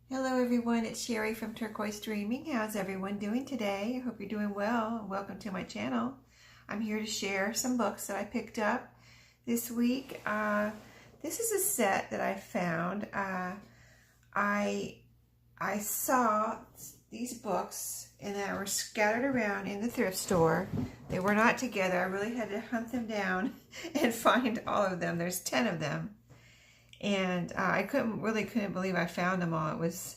Hello everyone, it's Sherry from Turquoise Dreaming. How's everyone doing today? I hope you're doing well. Welcome to my channel. I'm here to share some books that I picked up this week. This is a set that I found. I saw these books and they were scattered around in the thrift store. They were not together. I really had to hunt them down and find all of them. There's 10 of them. And I couldn't believe I found them all. It was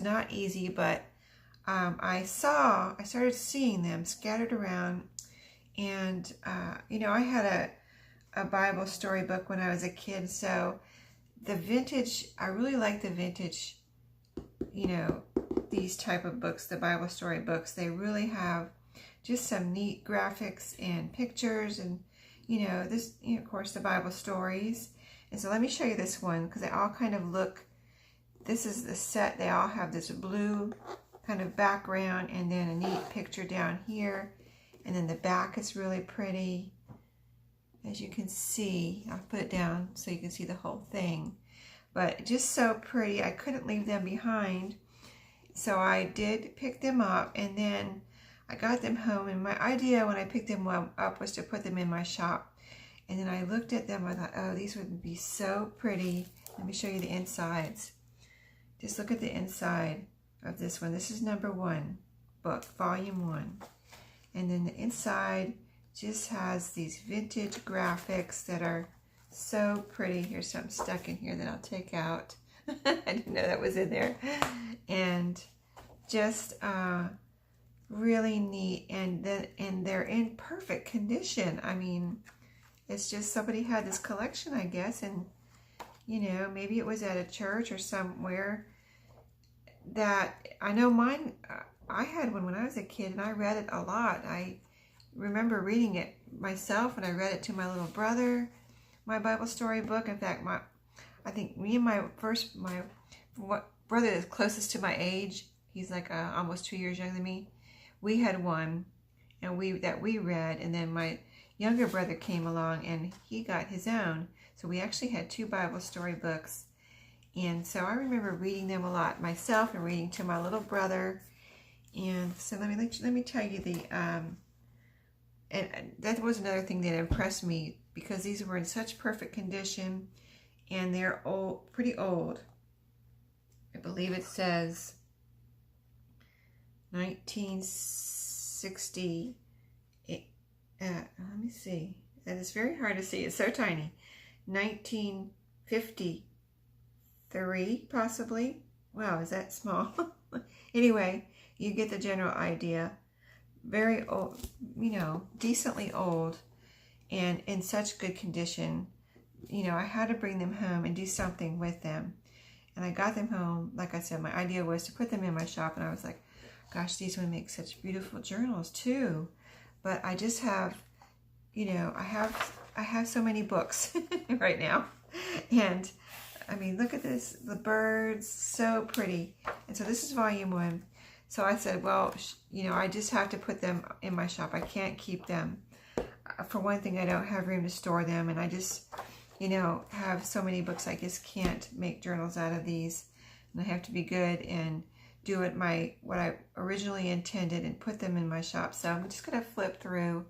not easy, but I started seeing them scattered around. And I had a Bible story book when I was a kid, so the vintage, I really like the vintage, these type of books, the Bible story books. They really have just some neat graphics and pictures, and of course the Bible stories. And so let me show you this one, because they all kind of look, this is the set, they all have this blue kind of background and then a neat picture down here. And then the back is really pretty. As you can see, I'll put it down so you can see the whole thing. But just so pretty, I couldn't leave them behind. So I did pick them up, and then I got them home. And my idea when I picked them up was to put them in my shop. And then I looked at them, I thought, oh, these would be so pretty. Let me show you the insides. Just look at the inside of this one. This is number 1 book, volume 1. And then the inside just has these vintage graphics that are so pretty. Here's something stuck in here that I'll take out. I didn't know that was in there. And just really neat. And they're in perfect condition. I mean, it's just somebody had this collection, I guess, and maybe it was at a church or somewhere. That I know mine, I had one when I was a kid, and I read it a lot. I remember reading it myself, and I read it to my little brother, my Bible story book. In fact, I think me and my brother is closest to my age. He's like almost 2 years younger than me. We had one, and we read, and then my younger brother came along and he got his own. So we actually had 2 Bible story books. And so I remember reading them a lot myself and reading to my little brother. And so let me tell you and that was another thing that impressed me, because these were in such perfect condition, and they're old, pretty old. I believe it says 1960. Let me see. That is very hard to see. It's so tiny. 1953, possibly. Wow, is that small? Anyway, you get the general idea. Very old, decently old, and in such good condition. I had to bring them home and do something with them. And I got them home. Like I said, my idea was to put them in my shop, and I was like, gosh, these would make such beautiful journals too. But I just have, I have so many books right now. And I mean, look at this, the birds, so pretty. And so this is volume 1. So I said, well, I just have to put them in my shop. I can't keep them. For one thing, I don't have room to store them. And I just, have so many books, I just can't make journals out of these. And I have to be good and do it what I originally intended and put them in my shop. So I'm just going to flip through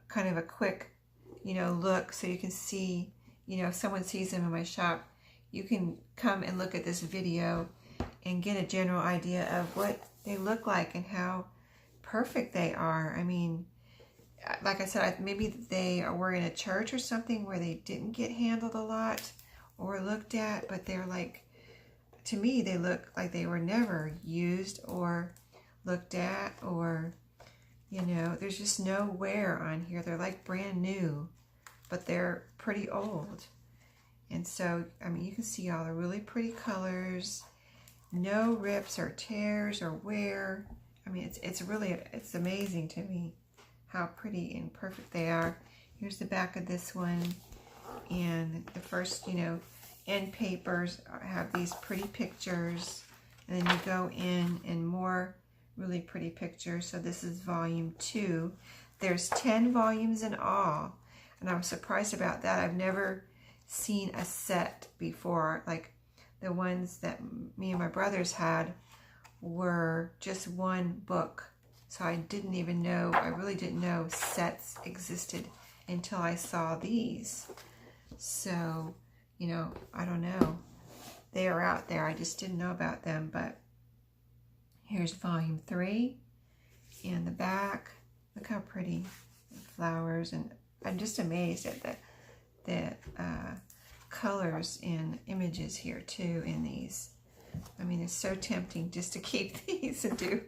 kind of a quick, look, so you can see, if someone sees them in my shop, you can come and look at this video and get a general idea of what they look like and how perfect they are. I mean, like I said, maybe they were in a church or something where they didn't get handled a lot or looked at, but they're like, to me, they look like they were never used or looked at, or, there's just no wear on here. They're like brand new, but they're pretty old. And so, I mean, you can see all the really pretty colors, no rips or tears or wear. I mean, it's amazing to me how pretty and perfect they are. Here's the back of this one. And the first, end papers have these pretty pictures, and then you go in and more really pretty pictures. So this is volume 2. There's 10 volumes in all, and I was surprised about that. I've never seen a set before, like the ones that me and my brothers had were just one book. So I didn't even know, I really didn't know sets existed until I saw these. So, you know, I don't know. They are out there. I just didn't know about them. But here's volume 3 and the back. Look how pretty the flowers, and I'm just amazed at the colors and images here too in these. I mean, it's so tempting just to keep these and do,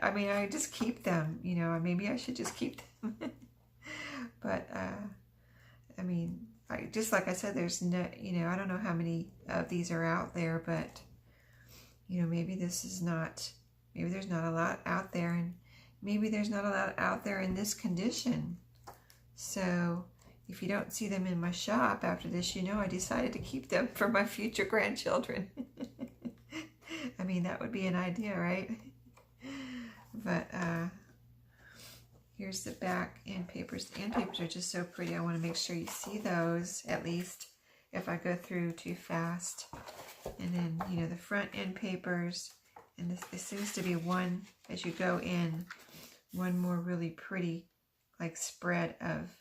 I mean, I just keep them, you know, maybe I should just keep them. But, I mean, just like I said, there's no, you know, I don't know how many of these are out there, but, you know, maybe this is not, maybe there's not a lot out there, and maybe there's not a lot out there in this condition. So if you don't see them in my shop after this, you know I decided to keep them for my future grandchildren. I mean, that would be an idea, right? But here's the back end papers. The end papers are just so pretty. I want to make sure you see those, at least if I go through too fast. And then, you know, the front end papers. And this seems to be one, as you go in, one more really pretty, like, spread of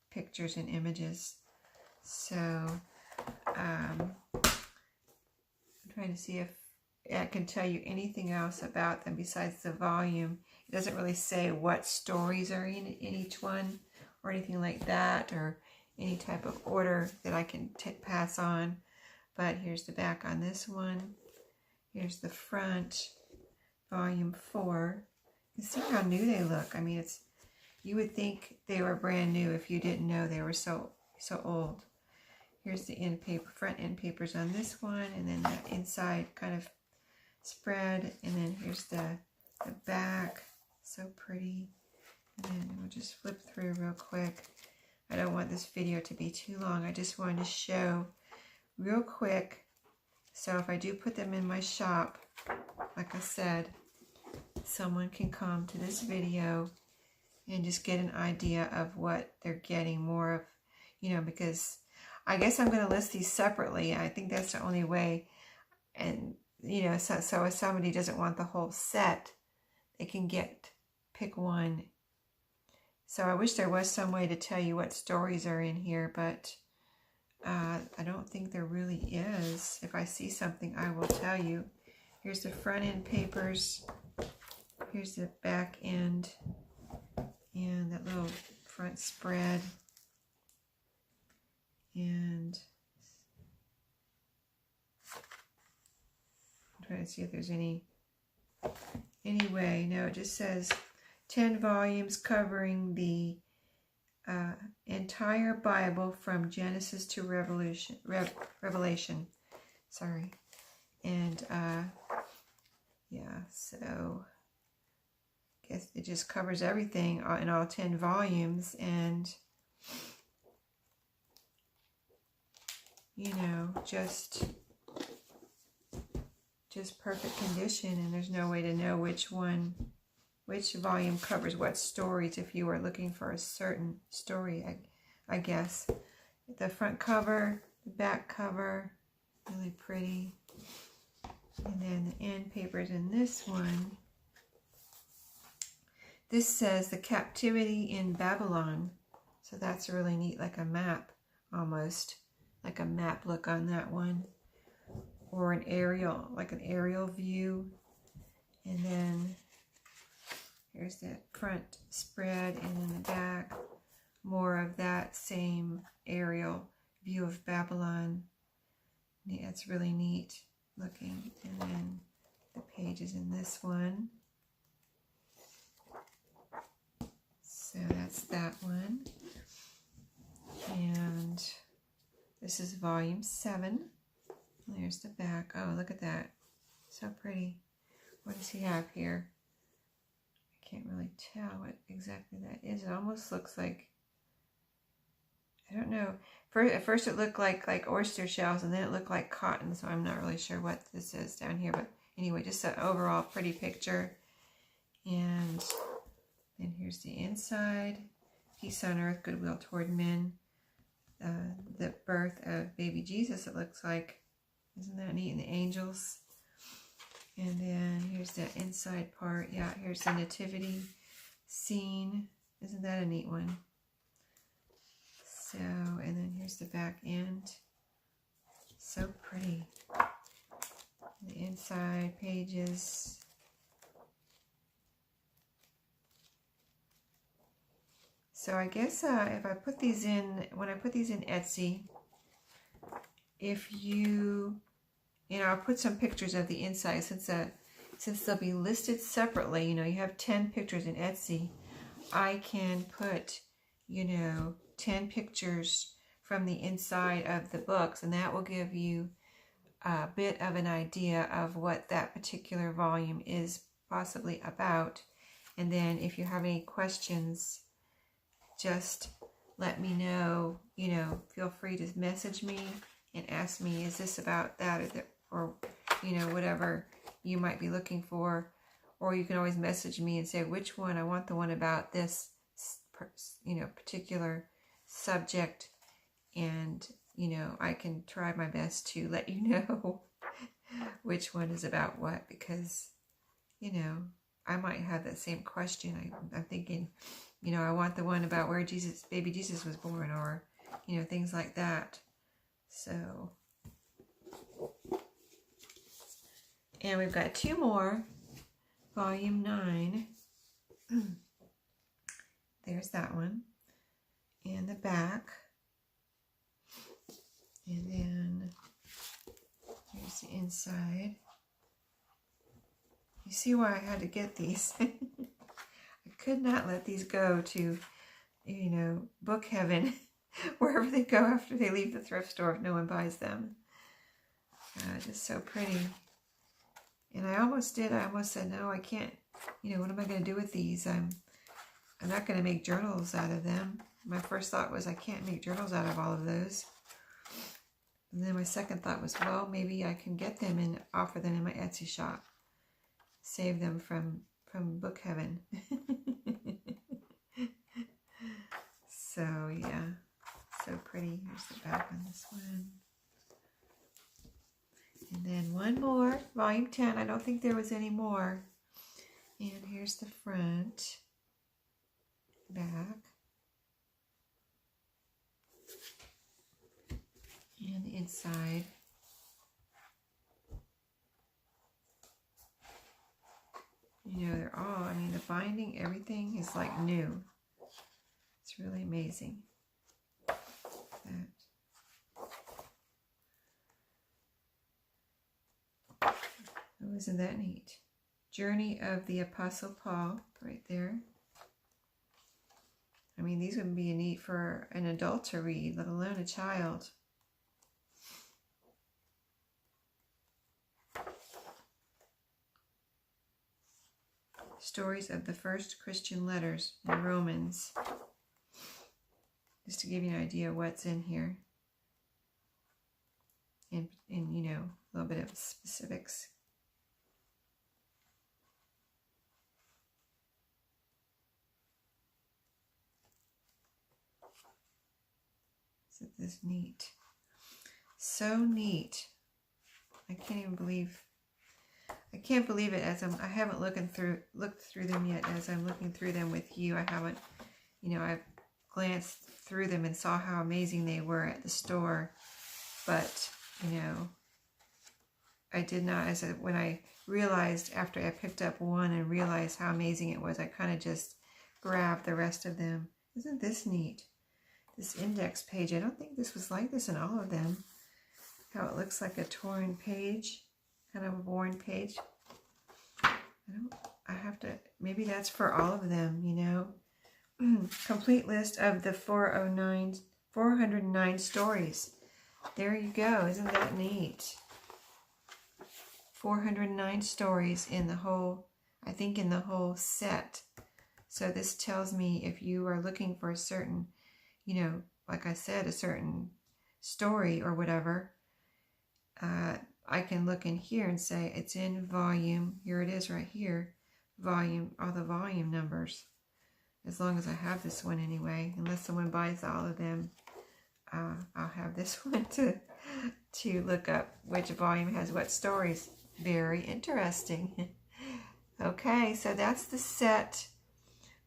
pictures and images. So, I'm trying to see if I can tell you anything else about them besides the volume. It doesn't really say what stories are in each one or anything like that, or any type of order that I can pass on. But here's the back on this one. Here's the front, volume 4. You see how new they look. I mean, it's, you would think they were brand new if you didn't know they were so old. Here's the end paper, front end papers on this one, and then that inside kind of spread, and then here's the back, so pretty. And then we'll just flip through real quick. I don't want this video to be too long. I just wanted to show real quick. So if I do put them in my shop, like I said, someone can come to this video and just get an idea of what they're getting more of, you know, because I guess I'm going to list these separately. I think that's the only way. And, you know, so if somebody doesn't want the whole set, they can pick one. So I wish there was some way to tell you what stories are in here, but I don't think there really is. If I see something, I will tell you. Here's the front end papers. Here's the back end. And that little front spread. And I'm trying to see if there's any way. No, it just says 10 volumes covering the entire Bible from Genesis to Revelation. Sorry. And yeah, so I guess it just covers everything in all 10 volumes, and you know, just perfect condition, and there's no way to know which volume covers what stories if you were looking for a certain story, I guess. The front cover, the back cover, really pretty. And then the end papers in this one. This says the captivity in Babylon. So that's really neat, like a map almost. Like a map look on that one. Or an aerial, like an aerial view. And then here's the front spread, and then the back, more of that same aerial view of Babylon. Yeah, it's really neat looking. And then the pages in this one. So that's that one. And this is volume 7. There's the back. Oh, look at that. So pretty. What does he have here? I can't really tell what exactly that is. It almost looks like, I don't know. At first it looked like oyster shells, and then it looked like cotton, so I'm not really sure what this is down here. But anyway, just an overall pretty picture. And then here's the inside. Peace on earth, goodwill toward men. The birth of baby Jesus, it looks like. Isn't that neat? And the angels. And then here's the inside part. Yeah, here's the nativity scene. Isn't that a neat one? So, and then here's the back end. So pretty. The inside pages. So I guess if I put these in, when I put these in Etsy, if you know, I'll put some pictures of the inside since they'll be listed separately. You know, you have 10 pictures in Etsy. I can put, you know, 10 pictures from the inside of the books, and that will give you a bit of an idea of what that particular volume is possibly about. And then if you have any questions, just let me know. You know, feel free to message me and ask me, is this about that, or you know, whatever you might be looking for. Or you can always message me and say which one. I want the one about this, you know, particular subject, and you know, I can try my best to let you know which one is about what, because you know, I might have that same question. I'm thinking, you know, I want the one about where baby Jesus was born, or you know, things like that. So, and we've got 2 more. Volume 9. There's that one. And the back. And then here's the inside. You see why I had to get these. I could not let these go to, you know, book heaven, wherever they go after they leave the thrift store if no one buys them. Just so pretty. And I almost did. I almost said, no, I can't. You know, what am I going to do with these? I'm not going to make journals out of them. My first thought was, I can't make journals out of all of those. And then my second thought was, well, maybe I can get them and offer them in my Etsy shop. Save them from book heaven. So, yeah. So pretty. Here's the back on this one. And then one more, volume 10. I don't think there was any more. And here's the front, back, and the inside. You know, they're all, I mean, the binding, everything is like new. It's really amazing. That. Oh, isn't that neat? Journey of the Apostle Paul, right there. I mean, these would be neat for an adult to read, let alone a child. Stories of the first Christian letters in Romans. Just to give you an idea of what's in here. And you know, a little bit of specifics. Isn't this neat? So neat. I can't even believe. I can't believe it as I haven't looked through them yet as I'm looking through them with you. I haven't, you know, I've glanced through them and saw how amazing they were at the store. But, you know, I did not, when I realized after I picked up one and realized how amazing it was, I kind of just grabbed the rest of them. Isn't this neat? This index page, I don't think this was like this in all of them. How it looks like a torn page, kind of a worn page. I have to, maybe that's for all of them, you know. Complete list of the 409 stories. There you go. Isn't that neat? 409 stories in the whole, I think in the whole set. So this tells me if you are looking for a certain, you know, like I said, a certain story or whatever, I can look in here and say it's in volume. Here it is right here. Volume, all the volume numbers. As long as I have this one anyway. Unless someone buys all of them, I'll have this one to to look up which volume has what stories. Very interesting. Okay, so that's the set.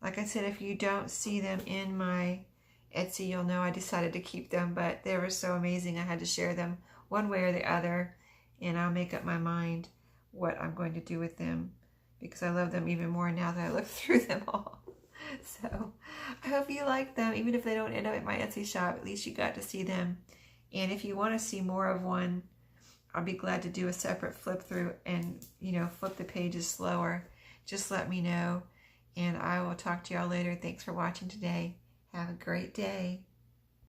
Like I said, if you don't see them in my Etsy, you'll know I decided to keep them, but they were so amazing I had to share them one way or the other, and I'll make up my mind what I'm going to do with them because I love them even more now that I look through them all. So I hope you like them. Even if they don't end up at my Etsy shop, at least you got to see them. And if you want to see more of one, I'll be glad to do a separate flip through and, you know, flip the pages slower. Just let me know. And I will talk to y'all later. Thanks for watching today. Have a great day.